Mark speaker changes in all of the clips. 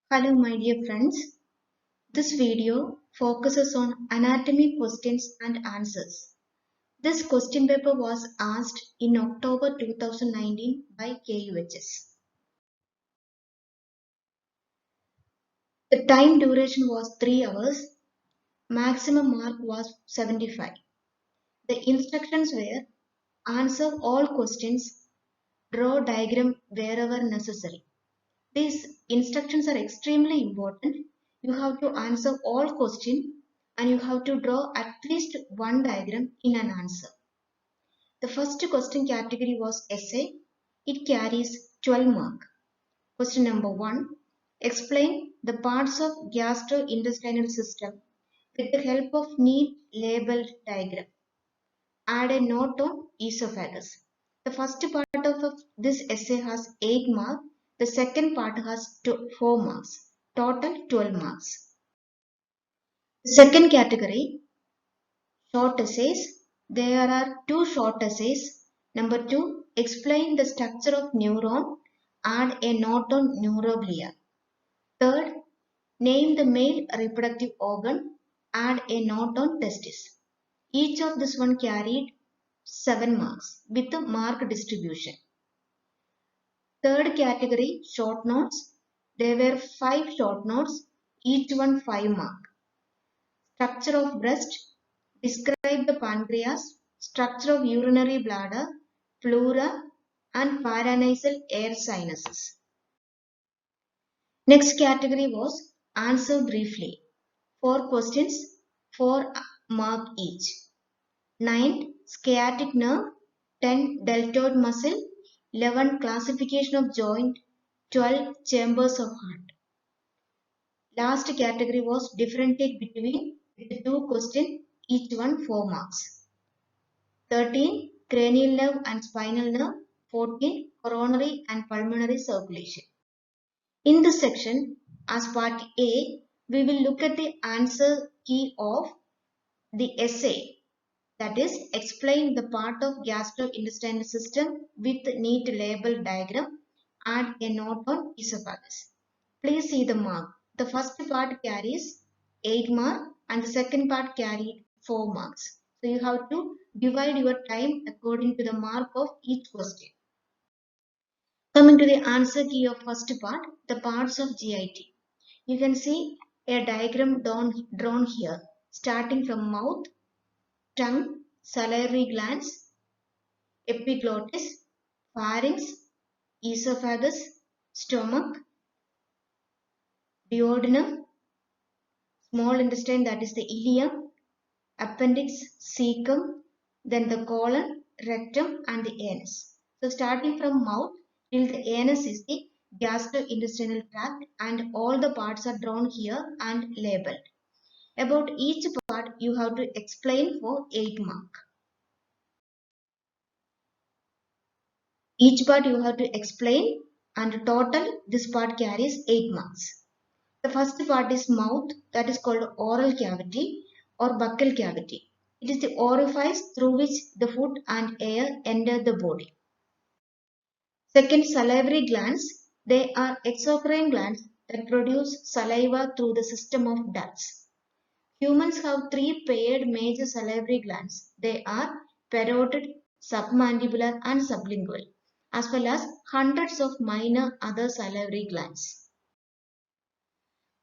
Speaker 1: Hello my dear friends, this video focuses on anatomy questions and answers. This question paper was asked in October 2019 by KUHS. The time duration was 3 hours, maximum mark was 75. The instructions were answer all questions, draw diagram wherever necessary. These instructions are extremely important. You have to answer all questions and you have to draw at least one diagram in an answer. The first question category was essay. It carries 12 mark. Question number 1. Explain the parts of gastrointestinal system with the help of neat labeled diagram. Add a note on esophagus. The first part of this essay has 8 marks. The second part has 4 marks. Total 12 marks. The second category, short essays. There are 2 short essays. Number 2, explain the structure of neuron. Add a note on neuroglia. Third, name the male reproductive organ. Add a note on testis. Each of this one carried 7 marks with a mark distribution. Third category, short notes. There were 5 short notes, each one 5 mark. Structure of breast. Describe the pancreas. Structure of urinary bladder, pleura and paranasal air sinuses. Next category was answer briefly. 4 questions, 4 mark each. 9. Sciatic nerve. 10. Deltoid muscle. 11. Classification of joint. 12. Chambers of heart. Last category was differentiate between with 2 questions, each one 4 marks. 13. Cranial nerve and spinal nerve. 14. Coronary and pulmonary circulation. In this section, as part A, we will look at the answer key of the essay. That is, explain the part of gastrointestinal system with neat label diagram. Add a note on esophagus. Please see the mark. The first part carries 8 marks and the second part carried 4 marks. So you have to divide your time according to the mark of each question. Coming to the answer key of first part, the parts of GIT. You can see a diagram drawn here, starting from mouth, tongue, salivary glands, epiglottis, pharynx, esophagus, stomach, duodenum, small intestine, that is the ileum, appendix, cecum, then the colon, rectum and the anus. So starting from mouth till the anus is the gastrointestinal tract and all the parts are drawn here and labeled. About each part you have to explain for 8 marks. Each part you have to explain and total this part carries 8 marks. The first part is mouth, that is called oral cavity or buccal cavity. It is the orifice through which the food and air enter the body. Second, salivary glands. They are exocrine glands that produce saliva through the system of ducts. Humans have 3 paired major salivary glands. They are parotid, submandibular and sublingual, as well as hundreds of minor other salivary glands.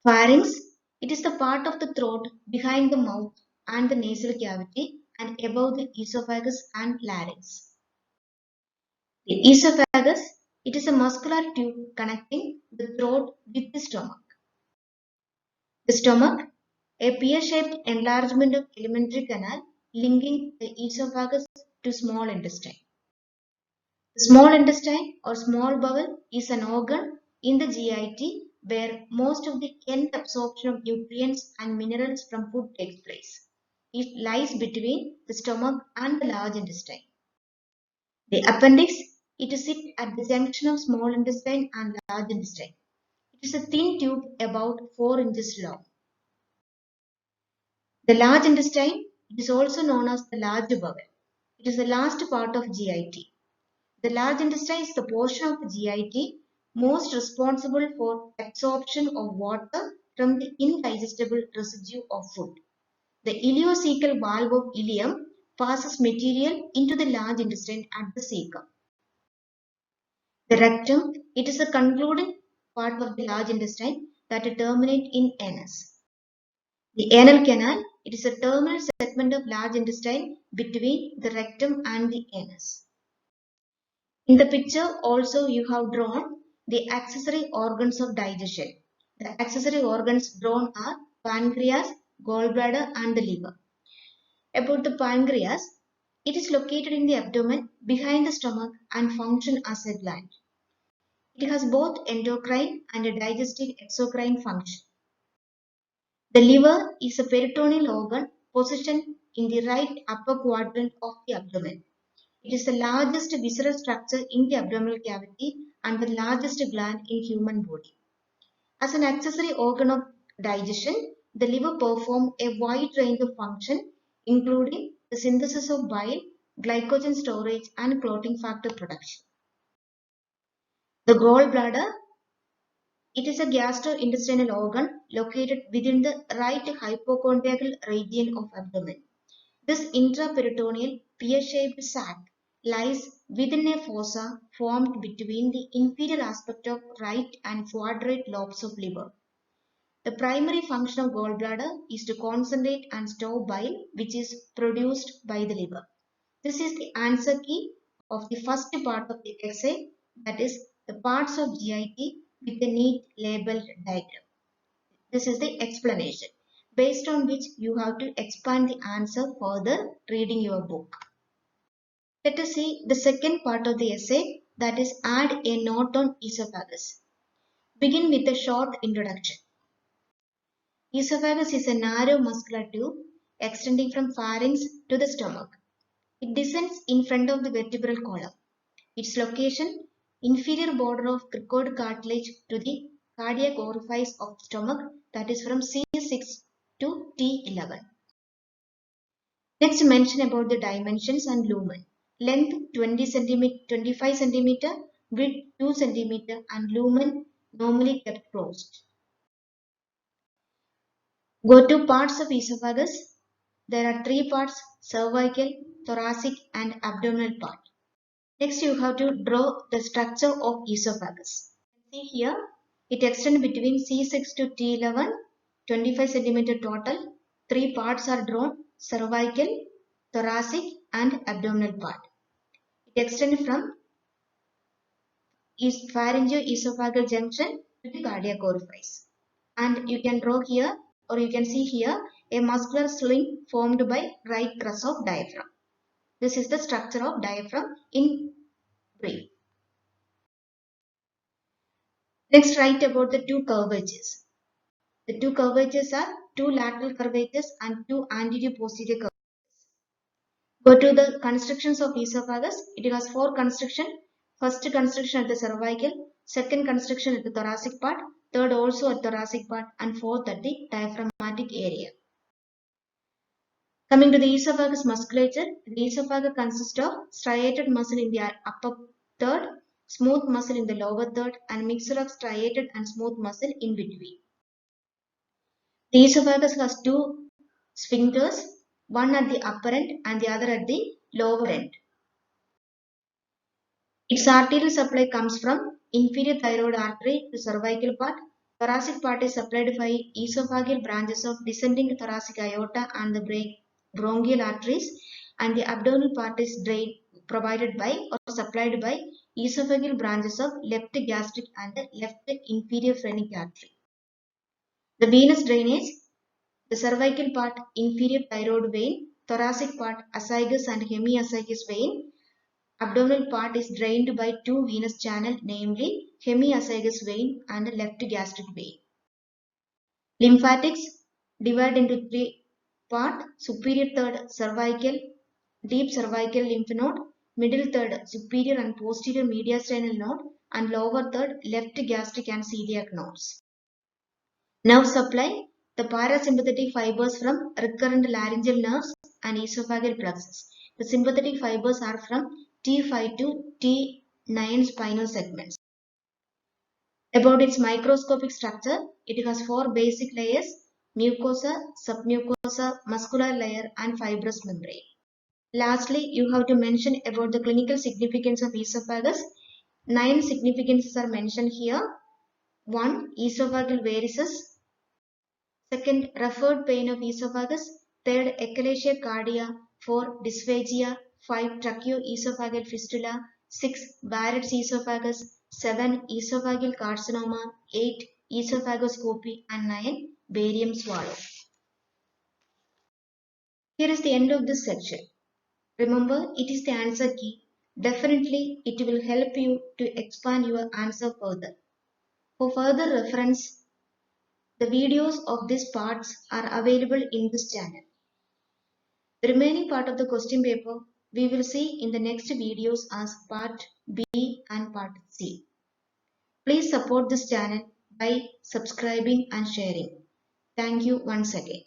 Speaker 1: Pharynx. It is the part of the throat behind the mouth and the nasal cavity and above the esophagus and larynx. The esophagus. It is a muscular tube connecting the throat with the stomach. The stomach. A pear-shaped enlargement of alimentary canal linking the esophagus to small intestine. The small intestine or small bowel is an organ in the GIT where most of the end absorption of nutrients and minerals from food takes place. It lies between the stomach and the large intestine. The appendix, it sits at the junction of small intestine and large intestine. It is a thin tube about 4 inches long. The large intestine, it is also known as the large bowel. It is the last part of GIT. The large intestine is the portion of GIT most responsible for absorption of water from the indigestible residue of food. The ileocecal valve of ileum passes material into the large intestine at the cecum. The rectum, it is a concluding part of the large intestine that terminates in anus. The anal canal, it is a terminal segment of large intestine between the rectum and the anus. In the picture also you have drawn the accessory organs of digestion. The accessory organs drawn are pancreas, gallbladder and the liver. About the pancreas, it is located in the abdomen behind the stomach and function as a gland. It has both endocrine and a digestive exocrine function. The liver is a peritoneal organ positioned in the right upper quadrant of the abdomen. It is the largest visceral structure in the abdominal cavity and the largest gland in human body. As an accessory organ of digestion, the liver performs a wide range of functions, including the synthesis of bile, glycogen storage, and clotting factor production. The gallbladder, it is a gastrointestinal organ located within the right hypochondriacal region of abdomen. This intraperitoneal pear-shaped sac lies within a fossa formed between the inferior aspect of right and quadrate lobes of liver. The primary function of gallbladder is to concentrate and store bile which is produced by the liver. This is the answer key of the first part of the essay, that is the parts of GIT with a neat labeled diagram. This is the explanation based on which you have to expand the answer further reading your book. Let us see the second part of the essay, that is add a note on esophagus. Begin with a short introduction. Esophagus is a narrow muscular tube extending from pharynx to the stomach. It descends in front of the vertebral column. Its location, inferior border of cricoid cartilage to the cardiac orifice of stomach, that is from C6 to T11. Next, mention about the dimensions and lumen. Length 20 cm, 25 cm, width 2 cm, and lumen normally kept closed. Go to parts of esophagus. There are three parts: cervical, thoracic, and abdominal part. Next, you have to draw the structure of esophagus. See here, it extends between C6 to T11, 25 cm total. Three parts are drawn: cervical, thoracic, and abdominal part. It extends from pharyngoesophageal junction to the cardiac orifice. And you can draw here, or you can see here, a muscular sling formed by right crus of diaphragm. This is the structure of diaphragm in brief. Next, write about the two curvatures. The two curvatures are two lateral curvatures and two anterior-posterior curvatures. Go to the constructions of esophagus. It has four constructions. First construction at the cervical, second construction at the thoracic part, third also at thoracic part, and fourth at the diaphragmatic area. Coming to the esophagus musculature, the esophagus consists of striated muscle in the upper third, smooth muscle in the lower third, and mixture of striated and smooth muscle in between. The esophagus has two sphincters, one at the upper end and the other at the lower end. Its arterial supply comes from inferior thyroid artery to cervical part. Thoracic part is supplied by esophageal branches of descending thoracic aorta and the bronchial arteries, and the abdominal part is provided by or supplied by esophageal branches of left gastric and left inferior phrenic artery. The venous drainage: the cervical part inferior thyroid vein, thoracic part azygous and hemiazygous vein. Abdominal part is drained by two venous channels, namely hemiazygous vein and left gastric vein. Lymphatics divide into three parts: superior third cervical, deep cervical lymph node, middle third superior and posterior mediastinal node, and lower third left gastric and celiac nodes. Nerve supply: the parasympathetic fibers from recurrent laryngeal nerves and esophageal plexus. The sympathetic fibers are from T5 to T9 spinal segments. About its microscopic structure, it has four basic layers: mucosa, submucosa, muscular layer, and fibrous membrane. Lastly, you have to mention about the clinical significance of esophagus. 9 significances are mentioned here. 1. Esophageal varices. 2nd, referred pain of esophagus. 3rd, echalalia cardia. 4. Dysphagia. 5. Tracheoesophageal fistula. 6. Barrett's esophagus. 7. Esophageal carcinoma. 8. Esophagoscopy. And 9. Barium swallow. Here is the end of this section. Remember, it is the answer key. Definitely, it will help you to expand your answer further. For further reference, the videos of these parts are available in this channel. The remaining part of the question paper we will see in the next videos as part B and part C. Please support this channel by subscribing and sharing. Thank you once again.